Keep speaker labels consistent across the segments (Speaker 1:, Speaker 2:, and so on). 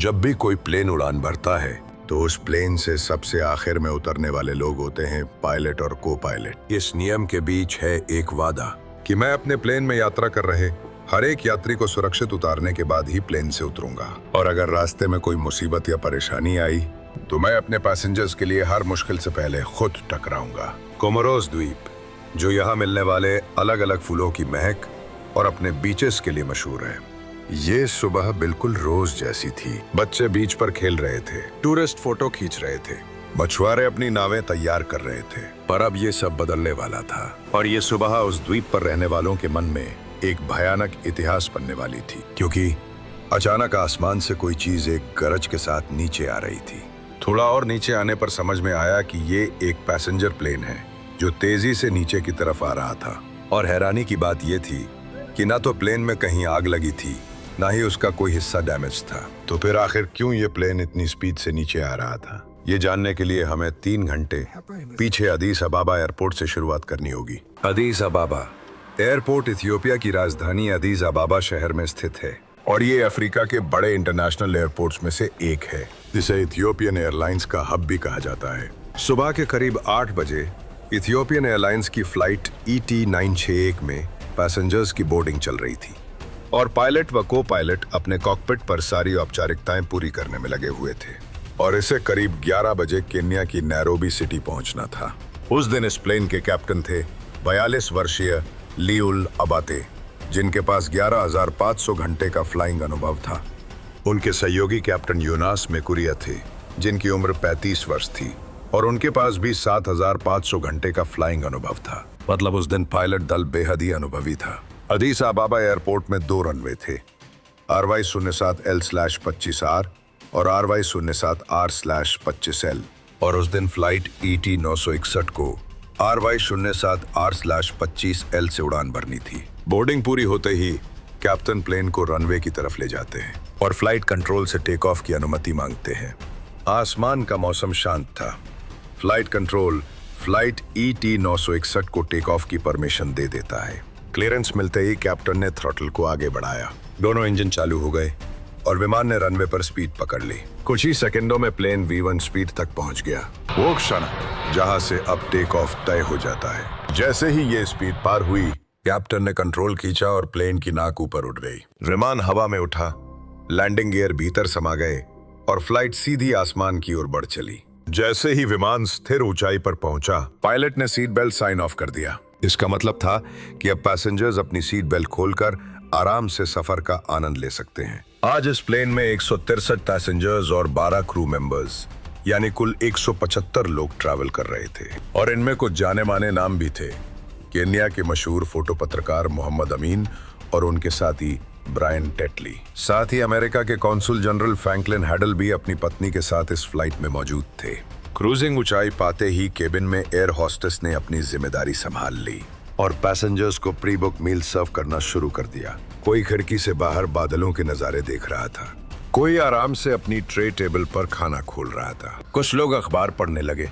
Speaker 1: जब भी कोई प्लेन उड़ान भरता है तो उस प्लेन से सबसे आखिर में उतरने वाले लोग होते हैं पायलट और को पायलट। इस नियम के बीच है एक वादा कि मैं अपने प्लेन में यात्रा कर रहे हर एक यात्री को सुरक्षित उतारने के बाद ही प्लेन से उतरूंगा, और अगर रास्ते में कोई मुसीबत या परेशानी आई तो मैं अपने पैसेंजर्स के लिए हर मुश्किल से पहले खुद टकराऊंगा। कोमोरोस द्वीप, जो यहाँ मिलने वाले अलग अलग फूलों की महक और अपने बीचेस के लिए मशहूर है। ये सुबह बिल्कुल रोज जैसी थी। बच्चे बीच पर खेल रहे थे, टूरिस्ट फोटो खींच रहे थे, मछुआरे अपनी नावें तैयार कर रहे थे। पर अब ये सब बदलने वाला था, और ये सुबह उस द्वीप पर रहने वालों के मन में एक भयानक इतिहास बनने वाली थी, क्योंकि अचानक आसमान से कोई चीज एक गरज के साथ नीचे आ रही थी। थोड़ा और नीचे आने पर समझ में आया कि ये एक पैसेंजर प्लेन है जो तेजी से नीचे की तरफ आ रहा था। और हैरानी की बात यह थी कि ना तो प्लेन में कहीं आग लगी थी, ना ही उसका कोई हिस्सा डैमेज था। तो फिर आखिर क्यों ये प्लेन इतनी स्पीड से नीचे आ रहा था? ये जानने के लिए हमें 3 घंटे पीछे अदीस अबाबा एयरपोर्ट से शुरुआत करनी होगी। अदीस अबाबा एयरपोर्ट इथियोपिया की राजधानी अदीस अबाबा शहर में स्थित है, और ये अफ्रीका के बड़े इंटरनेशनल एयरपोर्ट्स में से एक है, जिसे इथियोपियन एयरलाइंस का हब भी कहा जाता है। सुबह के करीब 8 बजे इथियोपियन एयरलाइंस की फ्लाइट ET 961 में पैसेंजर्स की बोर्डिंग चल रही थी, और पायलट व को पायलट अपने कॉकपिट पर सारी औपचारिकताएं पूरी करने में लगे हुए थे। और इसे करीब 11 बजे केन्या की नैरोबी सिटी पहुंचना था। उस दिन इस प्लेन के कैप्टन थे 42 वर्षीय लियुल अबाते, जिनके पास 11,500 घंटे का फ्लाइंग अनुभव था। उनके सहयोगी कैप्टन यूनास मेकुरिया थे, जिनकी उम्र 35 वर्ष थी, और उनके पास भी 7,500 घंटे का फ्लाइंग अनुभव था। मतलब उस दिन पायलट दल बेहद ही अनुभवी था। अदीस अबाबा एयरपोर्ट में 2 रनवे थे, RY07L/25R और RY07R/25L, और उस दिन फ्लाइट ET 961 को RY07R/25L से उड़ान भरनी थी। बोर्डिंग पूरी होते ही कैप्टन प्लेन को रनवे की तरफ ले जाते हैं और फ्लाइट कंट्रोल से टेक ऑफ की अनुमति मांगते हैं। आसमान का मौसम शांत था। फ्लाइट कंट्रोल फ्लाइट ET 961 को टेक ऑफ की परमिशन दे देता है। क्लियरेंस मिलते ही कैप्टन ने थ्रॉटल को आगे बढ़ाया। दोनों इंजन चालू हो गए और विमान ने रनवे पर स्पीड पकड़ ली। कुछ ही सेकंडों में प्लेन V1 स्पीड तक पहुंच गया, वो क्षण जहां से अब टेक ऑफ तय हो जाता है। जैसे ही ये स्पीड पार हुई, कैप्टन ने कंट्रोल खींचा और प्लेन की नाक ऊपर उठ गई। विमान हवा में उठा, लैंडिंग गियर भीतर समा गए और फ्लाइट सीधी आसमान की ओर बढ़ चली। जैसे ही विमान स्थिर ऊंचाई पर पहुंचा, पायलट ने सीट बेल्ट साइन ऑफ कर दिया। इसका मतलब था कि अब पैसेंजर्स अपनी सीट बेल्ट खोलकर आराम से सफर का आनंद ले सकते हैं। आज इस प्लेन में 163 पैसेंजर्स और 12 क्रू मेंबर्स, यानी कुल 175 लोग ट्रैवल कर रहे थे, और इनमें कुछ जाने माने नाम भी थे। केन्या के मशहूर फोटो पत्रकार मोहम्मद अमीन और उनके साथी ब्रायन टेटली। साथ ही अमेरिका के कॉन्सुल जनरल फ्रैंकलिन हैडल भी अपनी पत्नी के साथ इस फ्लाइट में मौजूद थे। क्रूजिंग ऊंचाई पाते ही केबिन में एयर होस्टेस ने अपनी जिम्मेदारी संभाल ली और पैसेंजर्स को प्री बुक मील सर्व करना शुरू कर दिया। कोई खिड़की से बाहर बादलों के नजारे देख रहा था, कोई आराम से अपनी ट्रे टेबल पर खाना खोल रहा था, कुछ लोग अखबार पढ़ने लगे,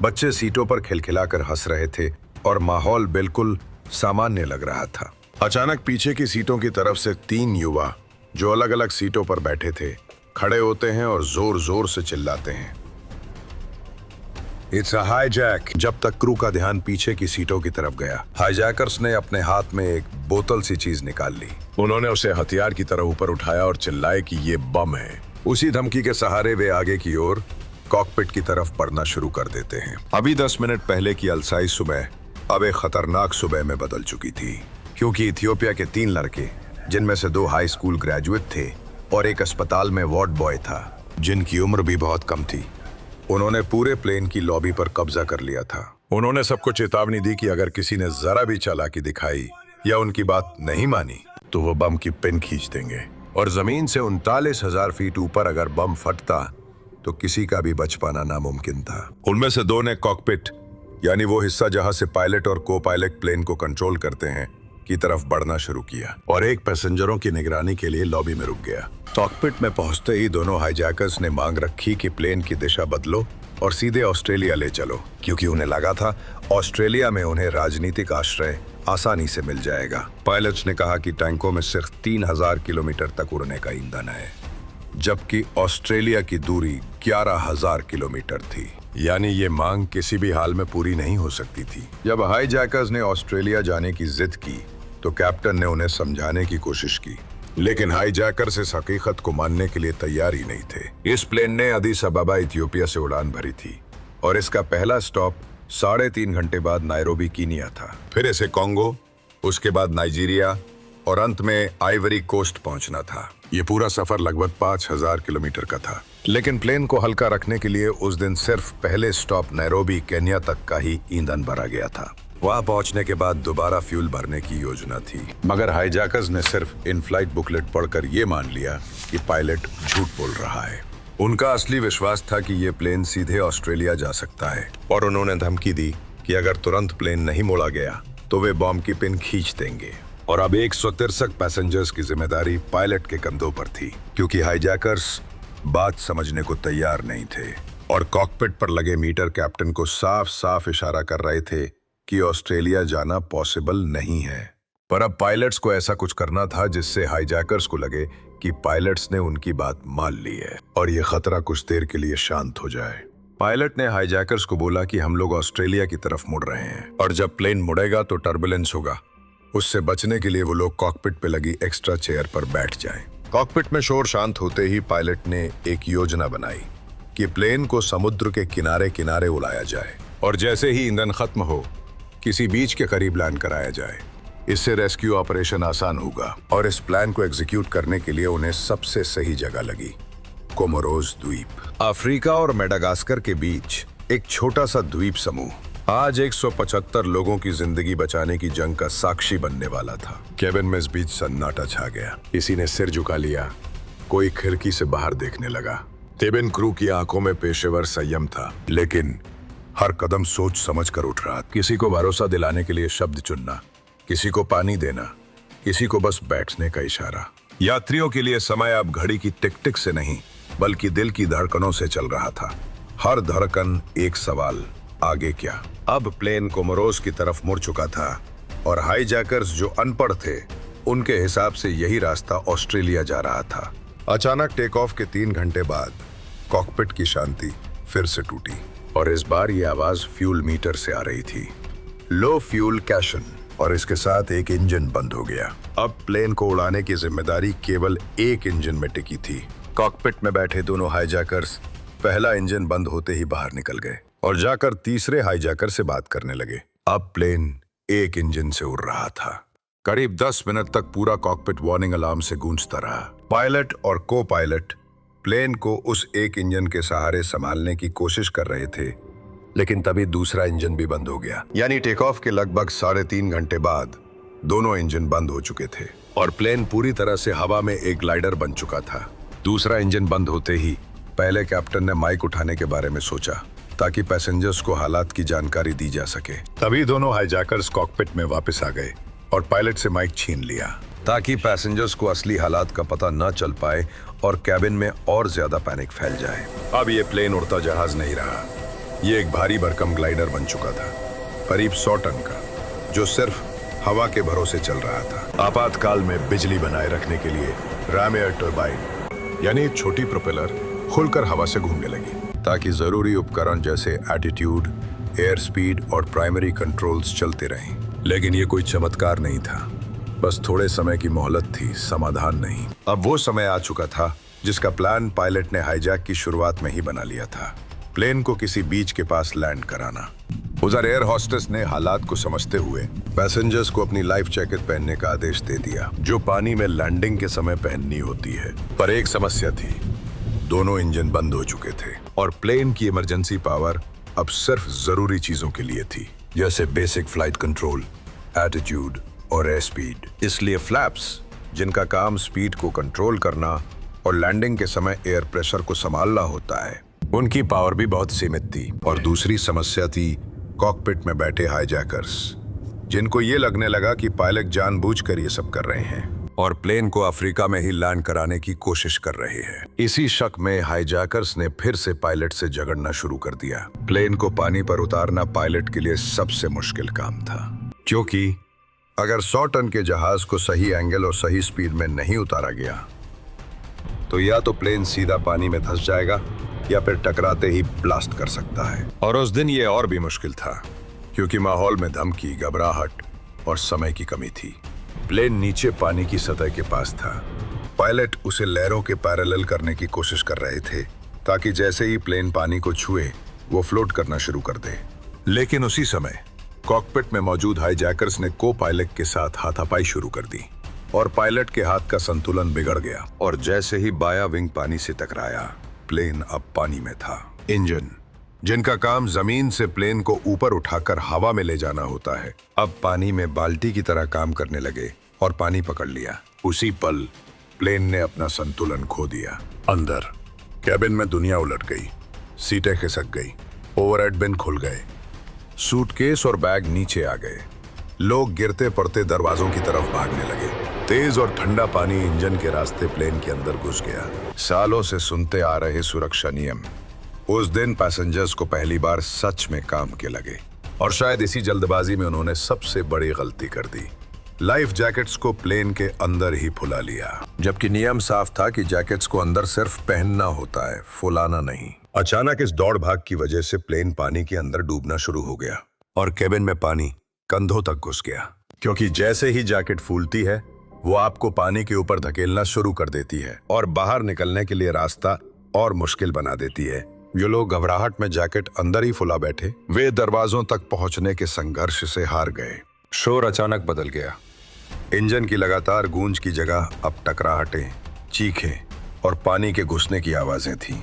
Speaker 1: बच्चे सीटों पर खिलखिलाकर हंस रहे थे और माहौल बिल्कुल सामान्य लग रहा था। अचानक पीछे की सीटों की तरफ से 3 युवा जो अलग अलग सीटों पर बैठे थे खड़े होते हैं और जोर जोर से चिल्लाते हैं, इट्स अ हाईजैक। जब तक क्रू का ध्यान पीछे की सीटों की तरफ गया, हाईजैकर्स ने अपने हाथ में एक बोतल सी चीज निकाल ली। उन्होंने उसे हथियार की तरह ऊपर उठाया और चिल्लाए कि ये बम है। उसी धमकी के सहारे वे आगे की ओर कॉकपिट की तरफ बढ़ना शुरू कर देते हैं। अभी 10 मिनट पहले की अलसाई सुबह अब एक खतरनाक सुबह में बदल चुकी थी, क्योंकि इथियोपिया के 3 लड़के, जिनमें से 2 हाई स्कूल ग्रेजुएट थे और एक अस्पताल में वार्ड बॉय था, जिनकी उम्र भी बहुत कम थी, उन्होंने पूरे प्लेन की लॉबी पर कब्जा कर लिया था। उन्होंने सबको चेतावनी दी कि अगर किसी ने जरा भी चालाकी दिखाई या उनकी बात नहीं मानी तो वो बम की पिन खींच देंगे, और जमीन से 39,000 फीट ऊपर अगर बम फटता तो किसी का भी बच पाना नामुमकिन था। उनमें से 2 ने कॉकपिट, यानी वो हिस्सा जहां से पायलट और को पायलट प्लेन को कंट्रोल करते हैं, की तरफ बढ़ना शुरू किया, और एक पैसेंजरों की निगरानी के लिए लॉबी में रुक गया। कॉकपिट में पहुंचते ही दोनों हाईजैकर्स ने मांग रखी कि प्लेन की दिशा बदलो और सीधे ऑस्ट्रेलिया ले चलो, क्योंकि उन्हें लगा था ऑस्ट्रेलिया में उन्हें राजनीतिक आश्रय आसानी से मिल जाएगा। पायलट्स ने कहा कि टैंकों में सिर्फ 3,000 किलोमीटर तक उड़ने का ईंधन है, जबकि ऑस्ट्रेलिया की दूरी 11,000 किलोमीटर थी। यानी ये मांग किसी भी हाल में पूरी नहीं हो सकती थी। जब हाईजैकर्स ने ऑस्ट्रेलिया जाने की जिद की तो कैप्टन ने उन्हें समझाने की कोशिश की, लेकिन हाईजैकर्स इस हकीकत को मानने के लिए तैयार ही नहीं थे। इस प्लेन ने अदीस अबाबा इथियोपिया से उड़ान भरी थी और इसका पहला स्टॉप 3.5 घंटे बाद नायरोबी कीनिया था। फिर इसे कॉन्गो, उसके बाद नाइजीरिया और अंत में आइवरी कोस्ट पहुंचना था। ये पूरा सफर लगभग 5,000 किलोमीटर का था। लेकिन प्लेन को हल्का रखने के लिए उस दिन सिर्फ पहले स्टॉप नैरोबी केन्या तक का ही ईंधन भरा गया था। वहां पहुंचने के बाद दोबारा फ्यूल भरने की योजना थी, मगर हाईजैकर्स ने सिर्फ इन फ्लाइट बुकलेट पढ़कर ये मान लिया कि पायलट झूठ बोल रहा है। उनका असली विश्वास था कि ये प्लेन सीधे ऑस्ट्रेलिया जा सकता है और उन्होंने धमकी दी कि अगर तुरंत प्लेन नहीं मोड़ा गया तो वे बॉम्ब की पिन खींच देंगे। और अब 163 पैसेंजर्स की जिम्मेदारी पायलट के कंधों पर थी, क्योंकि हाईजैकर्स बात समझने को तैयार नहीं थे और कॉकपिट पर लगे मीटर कैप्टन को साफ साफ इशारा कर रहे थे कि ऑस्ट्रेलिया जाना पॉसिबल नहीं है। पर अब पायलट्स को ऐसा कुछ करना था जिससे हाईजैकर्स को लगे कि पायलट्स ने उनकी बात मान ली है और ये खतरा कुछ देर के लिए शांत हो जाए। पायलट ने हाईजैकर्स को बोला कि हम लोग ऑस्ट्रेलिया की तरफ मुड़ रहे हैं और जब प्लेन मुड़ेगा तो टर्बुलेंस होगा। उससे बचने के लिए वो लोग कॉकपिट पे लगी एक्स्ट्रा चेयर पर बैठ जाएं। कॉकपिट में शोर शांत होते ही पायलट ने एक योजना बनाई कि प्लेन को समुद्र के किनारे किनारे उड़ाया जाए और जैसे ही ईंधन खत्म हो किसी बीच के करीब लैंड कराया जाए। इससे रेस्क्यू ऑपरेशन आसान होगा और इस प्लान को एग्जीक्यूट करने के लिए उन्हें सबसे सही जगह लगी कोमोरोस द्वीप। अफ्रीका और मेडागास्कर के बीच एक छोटा सा द्वीप समूह आज 175 लोगों की जिंदगी बचाने की जंग का साक्षी बनने वाला था। केबिन में इस बीच सन्नाटा छा गया। किसी ने सिर झुका लिया, कोई खिड़की से बाहर देखने लगा। केबिन क्रू की आंखों में पेशेवर संयम था, लेकिन हर कदम सोच समझ कर उठ रहा। किसी को भरोसा दिलाने के लिए शब्द चुनना, किसी को पानी देना, किसी को बस बैठने का इशारा। यात्रियों के लिए समय अब घड़ी की टिक टिक से नहीं बल्कि दिल की धड़कनों से चल रहा था। हर धड़कन एक सवाल, आगे क्या। अब प्लेन कोमोरोस की तरफ मुड़ चुका था और हाईजैकर्स जो अनपढ़ थे उनके हिसाब से यही रास्ता ऑस्ट्रेलिया जा रहा था। अचानक टेक ऑफ के 3 घंटे बाद कॉकपिट की शांति फिर से टूटी और इस बार ये आवाज फ्यूल मीटर से आ रही थी, लो फ्यूल कैशन, और इसके साथ एक इंजन बंद हो गया। अब प्लेन को उड़ाने की जिम्मेदारी केवल एक इंजन में टिकी थी। कॉकपिट में बैठे दोनों हाईजैकर्स पहला इंजन बंद होते ही बाहर निकल गए और जाकर तीसरे हाईजैकर से बात करने लगे। अब प्लेन एक इंजन से उड़ रहा था। करीब 10 मिनट तक पूरा कॉकपिट वार्निंग अलार्म से गूंजता रहा। पायलट और को पायलट प्लेन को उस एक इंजन के सहारे संभालने की कोशिश कर रहे थे, लेकिन तभी दूसरा इंजन भी बंद हो गया। यानी टेक ऑफ के लगभग 3.5 घंटे बाद दोनों इंजन बंद हो चुके थे और प्लेन पूरी तरह से हवा में एक ग्लाइडर बन चुका था। दूसरा इंजन बंद होते ही पहले कैप्टन ने माइक उठाने के बारे में सोचा ताकि पैसेंजर्स को हालात की जानकारी दी जा सके। तभी दोनों हाईजैकर्स कॉकपिट में वापस आ गए और पायलट से माइक छीन लिया ताकि पैसेंजर्स को असली हालात का पता न चल पाए और कैबिन में और ज्यादा पैनिक फैल जाए। अब ये प्लेन उड़ता जहाज नहीं रहा, ये एक भारी भरकम ग्लाइडर बन चुका था, करीब 100 टन का, जो सिर्फ हवा के भरोसे चल रहा था। आपातकाल में बिजली बनाए रखने के लिए रैम एयर टर्बाइन यानी एक छोटी प्रोपेलर खुलकर हवा से घूमने लगी ताकि जरूरी उपकरण जैसे एटीट्यूड, एयर स्पीड और प्राइमरी कंट्रोल्स चलते रहें। लेकिन ये कोई चमत्कार नहीं था, बस थोड़े समय की मोहलत थी, समाधान नहीं। अब वो समय आ चुका था जिसका प्लान पायलट ने हाईजैक की शुरुआत में ही बना लिया था, प्लेन को किसी बीच के पास लैंड कराना। उधर एयर होस्टेस ने हालात को समझते हुए पैसेंजर्स को अपनी लाइफ जैकेट पहनने का आदेश दे दिया, जो पानी में लैंडिंग के समय पहननी होती है। पर एक समस्या थी, दोनों इंजन बंद हो चुके थे और प्लेन की इमरजेंसी पावर अब सिर्फ जरूरी चीजों के लिए थी, जैसे बेसिक फ्लाइट कंट्रोल, एटीट्यूड और एयर स्पीड। इसलिए फ्लैप्स, जिनका काम स्पीड को कंट्रोल करना और लैंडिंग के समय एयर प्रेशर को संभालना होता है, उनकी पावर भी बहुत सीमित थी। और दूसरी समस्या थी कॉकपिट में बैठे हाईजैकर्स, जिनको ये लगने लगा कि पायलट जानबूझकर ये सब कर रहे हैं और प्लेन को अफ्रीका में ही लैंड कराने की कोशिश कर रहे हैं। इसी शक में हाईजैकर्स ने फिर से पायलट से झगड़ना शुरू कर दिया। प्लेन को पानी पर उतारना पायलट के लिए सबसे मुश्किल काम था, क्योंकि अगर 100 टन के जहाज को सही एंगल और सही स्पीड में नहीं उतारा गया तो या तो प्लेन सीधा पानी में धंस जाएगा या फिर टकराते ही ब्लास्ट कर सकता है। और उस दिन ये और भी मुश्किल था क्योंकि माहौल में धमकी, घबराहट और समय की कमी थी। प्लेन नीचे पानी की सतह के पास था। पायलट उसे लहरों के पैरेलल करने की कोशिश कर रहे थे ताकि जैसे ही प्लेन पानी को छुए वो फ्लोट करना शुरू कर दे। लेकिन उसी समय कॉकपिट में मौजूद हाईजैकर्स ने को पायलट के साथ हाथापाई शुरू कर दी और पायलट के हाथ का संतुलन बिगड़ गया और जैसे ही बाया विंग पानी से टकराया, प्लेन अब पानी में था। इंजन, जिनका काम जमीन से प्लेन को ऊपर उठाकर हवा में ले जाना होता है, अब पानी में बाल्टी की तरह काम करने लगे और पानी पकड़ लिया। उसी पल प्लेन ने अपना संतुलन खो दिया। अंदर कैबिन में दुनिया उलट गई, सीटें खिसक गई, ओवरहेड बिन खुल गए, सूटकेस और बैग नीचे आ गए। लोग गिरते पड़ते दरवाजों की तरफ भागने लगे। तेज और ठंडा पानी इंजन के रास्ते प्लेन के अंदर घुस गया। सालों से सुनते आ रहे सुरक्षा नियम उस दिन पैसेंजर्स को पहली बार सच में काम के लगे और शायद इसी जल्दबाजी में उन्होंने सबसे बड़ी गलती कर दी। लाइफ जैकेट्स को प्लेन के अंदर ही फुला लिया, जबकि नियम साफ था कि जैकेट्स को अंदर सिर्फ पहनना होता है, फुलाना नहीं। अचानक इस दौड़ भाग की वजह से प्लेन पानी के अंदर डूबना शुरू हो गया और केबिन में पानी कंधों तक घुस गया, क्योंकि जैसे ही जैकेट फूलती है वो आपको पानी के ऊपर धकेलना शुरू कर देती है और बाहर निकलने के लिए रास्ता और मुश्किल बना देती है। जो लोग घबराहट में जैकेट अंदर ही फुला बैठे, वे दरवाजों तक पहुंचने के संघर्ष से हार गए। शोर अचानक बदल गया। इंजन की लगातार गूंज की जगह अब टकराहटें, चीखें और पानी के घुसने की आवाजें थीं।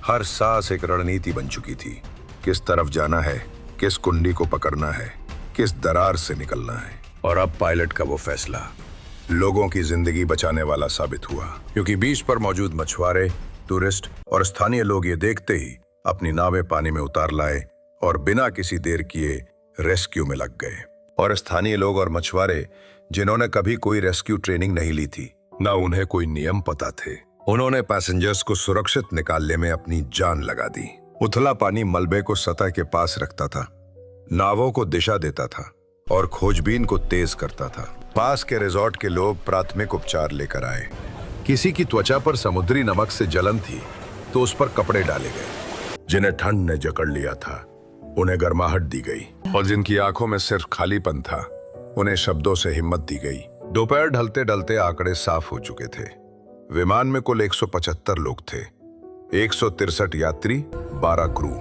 Speaker 1: हर सांस एक रणनीति बन चुकी थी। किस तरफ जाना है, किस कुंडी को पकड़ना है, किस दरार से निकलना है। और अब पायलट का वो फैसला लोगों की जिंदगी बचाने वाला साबित हुआ, क्योंकि बीच पर मौजूद मछुआरे, टूरिस्ट और स्थानीय लोग ये देखते ही अपनी नावें पानी में उतार लाए और बिना किसी देर किए रेस्क्यू में लग गए। और स्थानीय लोग और मछुआरे जिन्होंने कभी कोई रेस्क्यू ट्रेनिंग नहीं ली थी, ना उन्हें कोई नियम पता थे, उन्होंने पैसेंजर्स को सुरक्षित निकालने में अपनी जान लगा दी। उथला पानी मलबे को सतह के पास रखता था, नावों को दिशा देता था और खोजबीन को तेज करता था। पास के रिजॉर्ट के लोग प्राथमिक उपचार लेकर आए। किसी की त्वचा पर समुद्री नमक से जलन थी तो उस पर कपड़े डाले गए। जिन्हें ठंड ने जकड़ लिया था उन्हें गर्माहट दी गई और जिनकी आंखों में सिर्फ खालीपन था उन्हें शब्दों से हिम्मत दी गई। दोपहर ढलते ढलते आंकड़े साफ हो चुके थे। विमान में कुल 175 लोग थे, 163 यात्री, 12 क्रू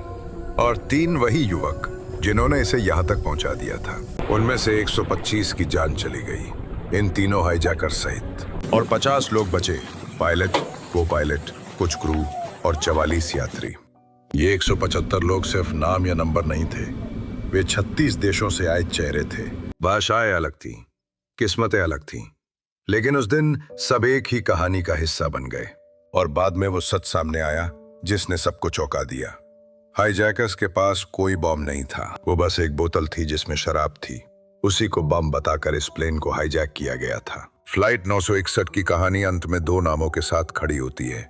Speaker 1: और 3 वही युवक जिन्होंने इसे यहां तक पहुंचा दिया था। उनमें से 125 की जान चली गई, इन तीनों हाईजैकर सहित, और 50 लोग बचे, पायलट, को पायलट, कुछ क्रू और 44 यात्री। ये 175 लोग सिर्फ नाम या नंबर नहीं थे, वे 36 देशों से आए चेहरे थे। भाषाएं अलग थीं, किस्मतें अलग थीं, लेकिन उस दिन सब एक ही कहानी का हिस्सा बन गए। और बाद में वो सच सामने आया जिसने सबको चौंका दिया। हाईजैकर्स के पास कोई बॉम्ब नहीं था, वो बस एक बोतल थी जिसमें शराब थी। उसी को बम बताकर इस प्लेन को हाईजैक किया गया था। फ्लाइट 961 की कहानी अंत में 2 नामों के साथ खड़ी होती है,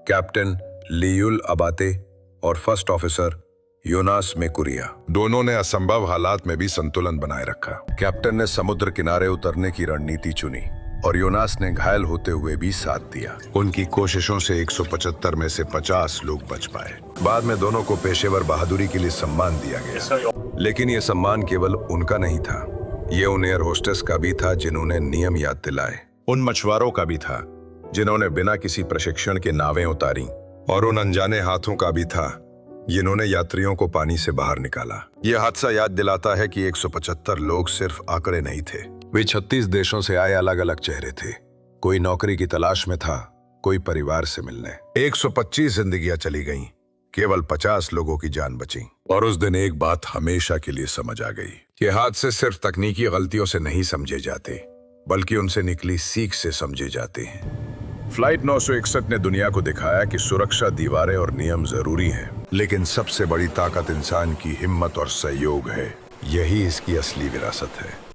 Speaker 1: कैप्टन लियुल अबाते और फर्स्ट ऑफिसर योनास मेकुरिया। दोनों ने असंभव हालात में भी संतुलन बनाए रखा। कैप्टन ने समुद्र किनारे उतरने की रणनीति चुनी और योनास ने घायल होते हुए भी साथ दिया। उनकी कोशिशों से 175 में से 50 लोग बच पाए। बाद में दोनों को पेशेवर बहादुरी के लिए सम्मान दिया गया, लेकिन ये सम्मान केवल उनका नहीं था, ये उन एयर होस्टेस का भी था जिन्होंने नियम याद दिलाए, उन मछुआरों का भी था जिन्होंने बिना किसी प्रशिक्षण के नावें उतारी, और उन अनजाने हाथों का भी था जिन्होंने यात्रियों को पानी से बाहर निकाला। यह हादसा याद दिलाता है कि 175 लोग सिर्फ आंकड़े नहीं थे, वे 36 देशों से आए अलग अलग चेहरे थे। कोई नौकरी की तलाश में था, कोई परिवार से मिलने। 125 जिंदगियां चली गईं, केवल 50 लोगों की जान बची। और उस दिन एक बात हमेशा के लिए समझ आ गई कि हादसे सिर्फ तकनीकी गलतियों से नहीं समझे जाते, बल्कि उनसे निकली सीख से समझे जाते हैं। फ्लाइट 961 ने दुनिया को दिखाया कि सुरक्षा, दीवारें और नियम जरूरी हैं, लेकिन सबसे बड़ी ताकत इंसान की हिम्मत और सहयोग है। यही इसकी असली विरासत है।